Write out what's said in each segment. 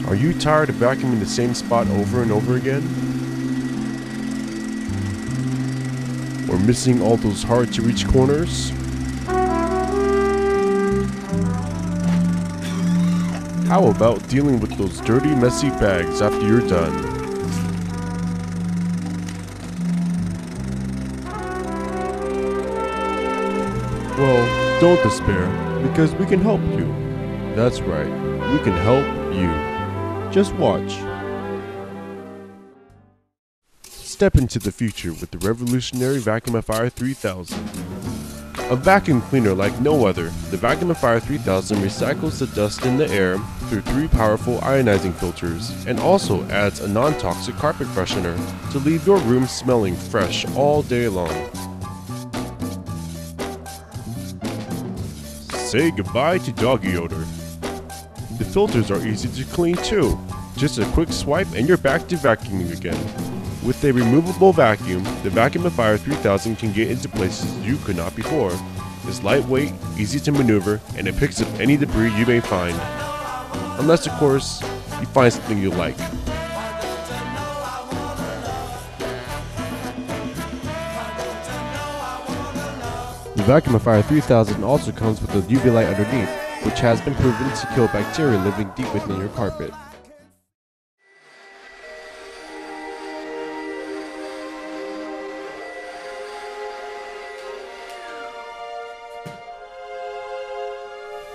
Are you tired of vacuuming the same spot over and over again? Or missing all those hard-to-reach corners? How about dealing with those dirty, messy bags after you're done? Well, don't despair, because we can help you. That's right, we can help you. Just watch. Step into the future with the revolutionary Vacuumifier 3000. A vacuum cleaner like no other, the Vacuumifier 3000 recycles the dust in the air through 3 powerful ionizing filters and also adds a non-toxic carpet freshener to leave your room smelling fresh all day long. Say goodbye to doggy odor. The filters are easy to clean too. Just a quick swipe and you're back to vacuuming again. With a removable vacuum, the Vacuumifier 3000 can get into places you could not before. It's lightweight, easy to maneuver, and it picks up any debris you may find. Unless, of course, you find something you like. The Vacuumifier 3000 also comes with a UV light underneath, which has been proven to kill bacteria living deep within your carpet.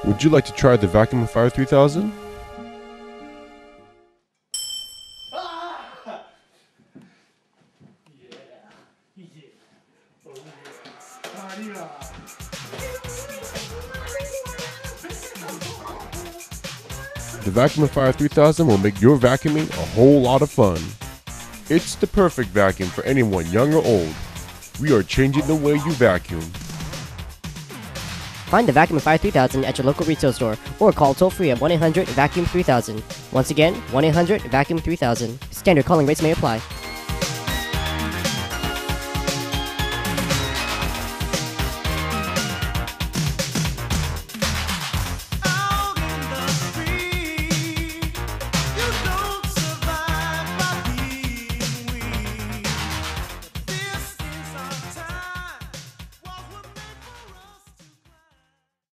Would you like to try the Vacuumifier 3000? The Vacuumifier 3000 will make your vacuuming a whole lot of fun. It's the perfect vacuum for anyone young or old. We are changing the way you vacuum. Find the Vacuumifier 3000 at your local retail store or call toll-free at 1-800-VACUUM-3000. Once again, 1-800-VACUUM-3000. Standard calling rates may apply.